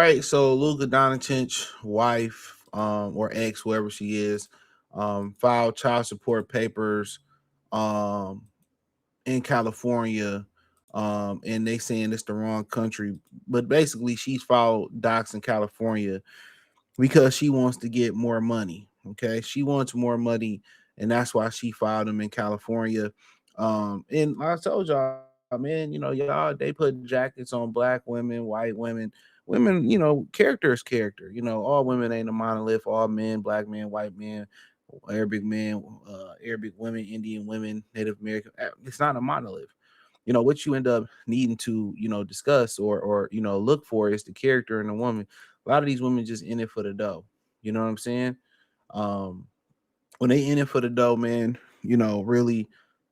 right, so Luka Doncic, wife, or ex, whoever she is, filed child support papers, um, in California, and they saying it's the wrong country, but basically she's filed docs in California because she wants to get more money. Okay, she wants more money, and that's why she filed them in California. And like I told y'all, man, y'all they put jackets on black women, white women. Women, character is character. All women ain't a monolith. All men, black men, white men, Arabic men, Arabic women, Indian women, Native American. It's not a monolith. What you end up needing to discuss or look for is the character in the woman. A lot of these women just in it for the dough. You know what I'm saying? um when they in it for the dough, man, really,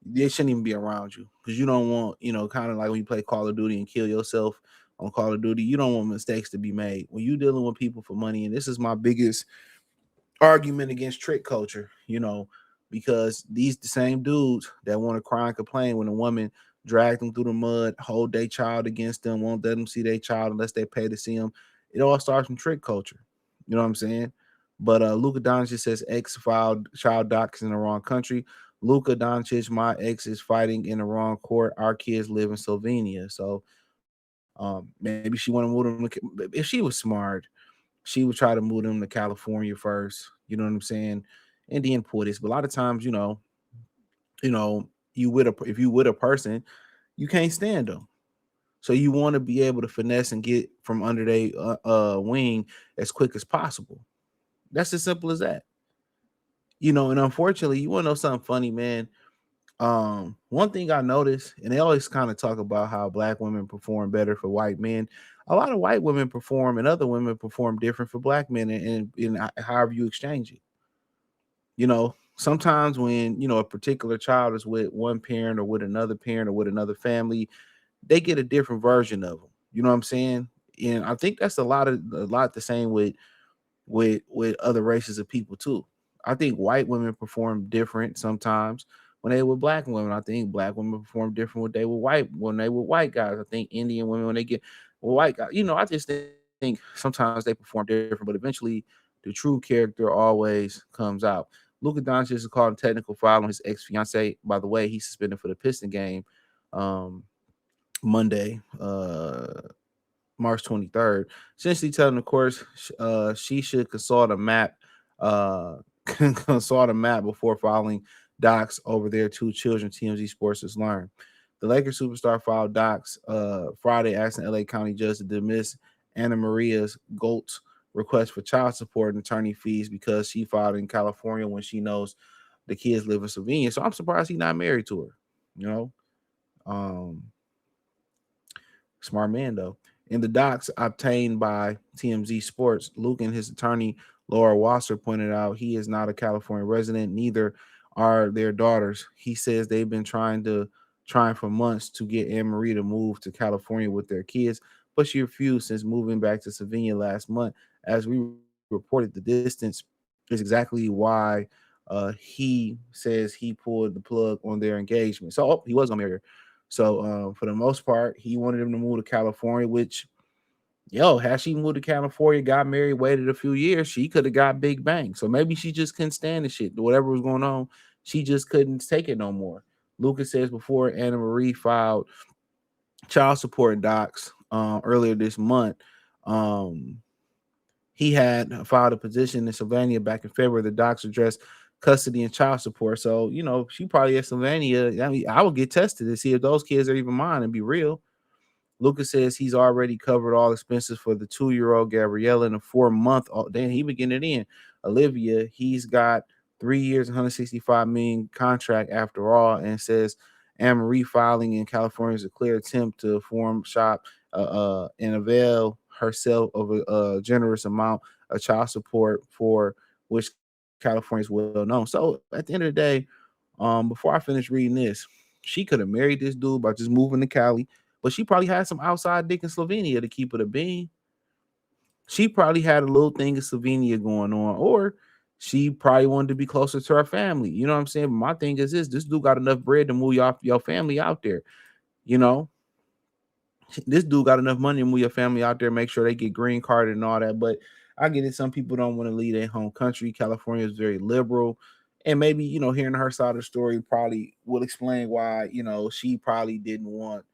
they shouldn't even be around you, because you don't want, kind of like when you play Call of Duty and kill yourself on Call of Duty. You don't want mistakes to be made when you dealing with people for money. And this is my biggest argument against trick culture, because these the same dudes that want to cry and complain when a woman drag them through the mud, hold their child against them, won't let them see their child unless they pay to see them. It all starts from trick culture. You know what I'm saying? But Luka Doncic says ex filed child docs in the wrong country. Luka Doncic, my ex is fighting in the wrong court. Our kids live in Slovenia. So maybe she want to move them. If she was smart, she would try to move them to California first. You know what I'm saying? And then pour this. But a lot of times, if you with a person, you can't stand them. So you want to be able to finesse and get from under their wing as quick as possible. That's as simple as that. And unfortunately, you want to know something funny, man? One thing I noticed, and they always kind of talk about how black women perform better for white men. A lot of white women perform and other women perform different for black men, and however you exchange it. Sometimes when a particular child is with one parent or with another parent or with another family, they get a different version of them. You know what I'm saying? And I think that's a lot the same with other races of people too. I think white women perform different sometimes when they with black women. I think black women perform different when they with white guys. I think Indian women when they get with white guys. I just think sometimes they perform different, but eventually the true character always comes out. Luka Doncic is called a technical foul on his ex-fiance. By the way, he's suspended for the Piston game um, Monday, March 23rd, essentially telling the courts she should consult a map, consult a map before filing docs over their two children. TMZ Sports has learned. The Lakers superstar filed docs Friday, asking LA County judge to dismiss Anna Maria's Golt's request for child support and attorney fees because she filed in California when she knows the kids live in Slovenia. So I'm surprised he's not married to her. You know, um, Smart man, though. In the docs obtained by TMZ Sports, Luke and his attorney, Laura Wasser, pointed out he is not a California resident. Neither are their daughters. He says they've been trying for months to get Anne Marie to move to California with their kids, but she refused since moving back to Slovenia last month. As we reported, the distance is exactly why he says he pulled the plug on their engagement. So he was gonna marry her. So for the most part, he wanted him to move to California, which, had she moved to California, got married, waited a few years, she could have got big bang. So maybe she just couldn't stand the shit. Whatever was going on, she just couldn't take it no more. Lucas says before Anna Marie filed child support docs earlier this month, um, he had filed a petition in Slovenia back in February. The docs addressed custody and child support. So, she probably at Slovenia. I mean, I would get tested to see if those kids are even mine and be real. Lucas says he's already covered all expenses for the 2-year-old Gabriella and a 4-month. Then he began it in Olivia. He's got 3 years, 165 million contract after all, and says Anne Marie filing in California is a clear attempt to form shop and avail herself of a generous amount of child support for which California is well known. So at the end of the day, before I finish reading this, she could have married this dude by just moving to Cali, but she probably had some outside dick in Slovenia to keep it a bean. She probably had a little thing in Slovenia going on, or she probably wanted to be closer to her family. You know what I'm saying? But my thing is this dude got enough bread to move your family out there, you know? This dude got enough money to move your family out there, make sure they get green card and all that. But I get it. Some people don't want to leave their home country. California is very liberal. And maybe, hearing her side of the story probably will explain why, she probably didn't want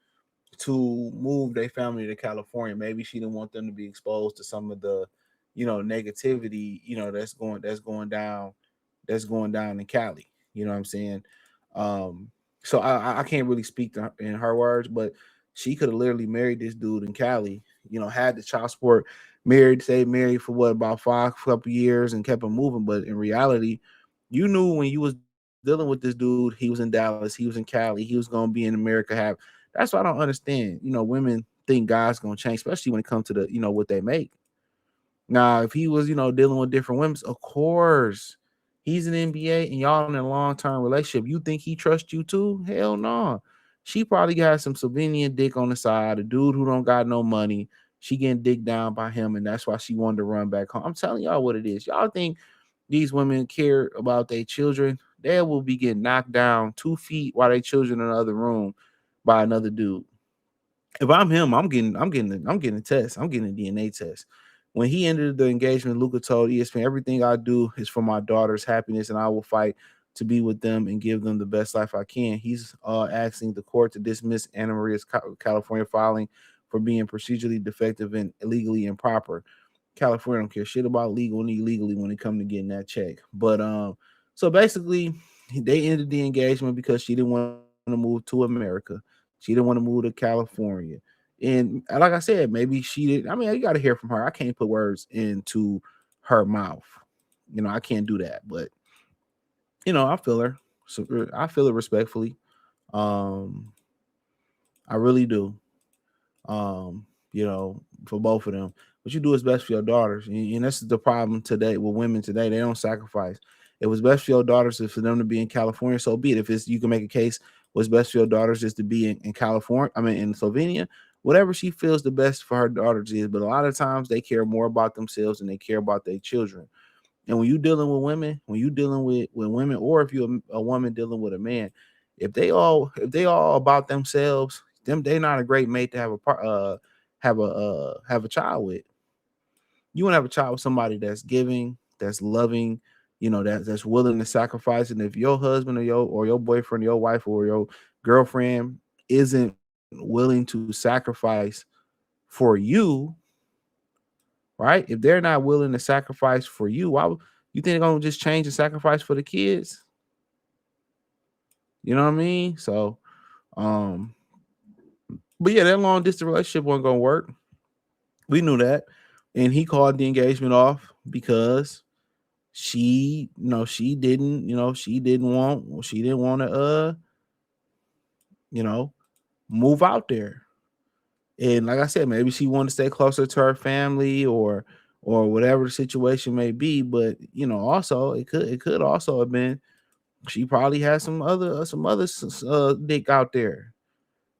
to move their family to California. Maybe she didn't want them to be exposed to some of the, negativity, that's going down in Cali. You know what I'm saying? So I can't really speak to her, in her words, but she could have literally married this dude in Cali, had the child support, stayed married for what, about couple years and kept him moving. But in reality, you knew when you was dealing with this dude, he was in Dallas, he was in Cali, he was gonna be in America. That's what I don't understand. Women think God's gonna change, especially when it comes to the, what they make. Now, if he was, dealing with different women, of course, he's an NBA and y'all in a long-term relationship. You think he trusts you too? Hell no. She probably got some Slovenian dick on the side, a dude who don't got no money. She getting dicked down by him, and that's why she wanted to run back home. I'm telling y'all what it is. Y'all think these women care about their children? They will be getting knocked down 2 feet while their children in another room by another dude. If I'm him, I'm getting a test. I'm getting a DNA test. When he ended the engagement, Luka told ESPN, "Everything I do is for my daughter's happiness, and I will fight to be with them and give them the best life I can." He's asking the court to dismiss Anna Maria's California filing for being procedurally defective and illegally improper. California don't care shit about legal and illegally when it comes to getting that check. But so basically, they ended the engagement because she didn't want to move to America. She didn't want to move to California. And like I said, maybe she did. I mean, you got to hear from her. I can't put words into her mouth. I can't do that. But I feel her. So I feel it respectfully. Um, I really do. For both of them. What you do is best for your daughters. And this is the problem today with women today. They don't sacrifice. It was best for your daughters is for them to be in California. So be it. If it's you can make a case what's best for your daughters is to be in California. I mean in Slovenia. Whatever she feels the best for her daughters is. But a lot of times they care more about themselves than they care about their children. And when you dealing with women, when you dealing with women, or if you're a woman dealing with a man, if they all about themselves, they're not a great mate to have have a child with. You want to have a child with somebody that's giving, that's loving, that's willing to sacrifice. And if your husband or your boyfriend, your wife or your girlfriend isn't willing to sacrifice for you, right? If they're not willing to sacrifice for you, why you think they're gonna just change and sacrifice for the kids? You know what I mean? So, um, but yeah, that long distance relationship wasn't gonna work. We knew that, and he called the engagement off because she didn't want to, you know, move out there. And like I said, maybe she wanted to stay closer to her family or whatever the situation may be. But also it could also have been she probably had some other dick out there.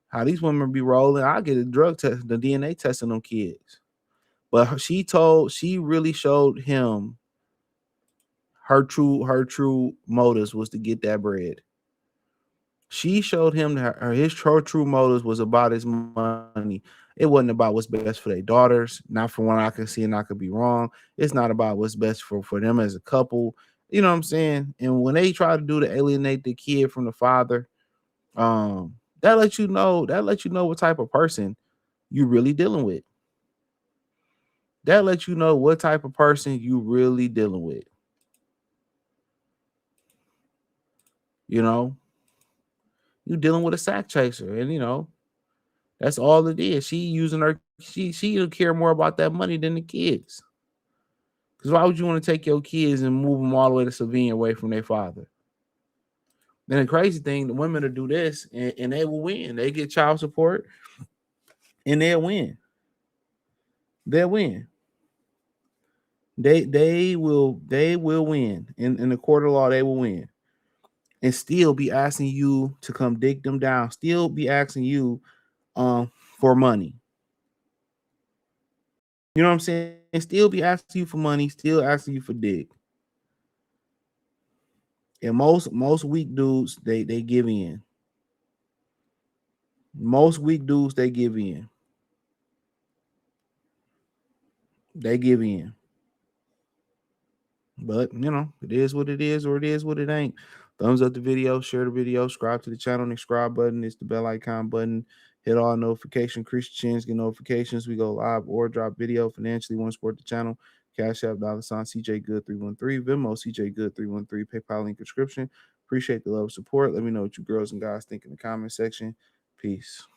How these women be rolling? I get a drug test, the DNA test on them kids. But she really showed him her true motives was to get that bread. She showed him that her true motives was about his money. It wasn't about what's best for their daughters. Not from what I can see, and I could be wrong. It's not about what's best for them as a couple. You know what I'm saying? And when they try to do to alienate the kid from the father, that lets you know what type of person you really dealing with. That lets you know what type of person you really dealing with. You know, you dealing with a sack chaser, and that's all it is. She using her. She don't care more about that money than the kids. Because why would you want to take your kids and move them all the way to Slovenia away from their father? Then the crazy thing, the women will do this and they will win. They get child support and they'll win. They'll win. They will win. In the court of law, they will win. And still be asking you to come dig them down. Still be asking you for money. You know what I'm saying? Still be asking you for money, still asking you for dick. And most weak dudes, they give in. Most weak dudes, they give in. they give in. But you know, it is what it is, or it is what it ain't. Thumbs up the video, share the video, subscribe to the channel. The subscribe button is the bell icon button. Hit all notification. Christians get notifications. We go live or drop video financially. Want to support the channel? Cash App $sign CJ Good 313, Venmo CJ Good 313, PayPal link description. Appreciate the love support. Let me know what you girls and guys think in the comment section. Peace.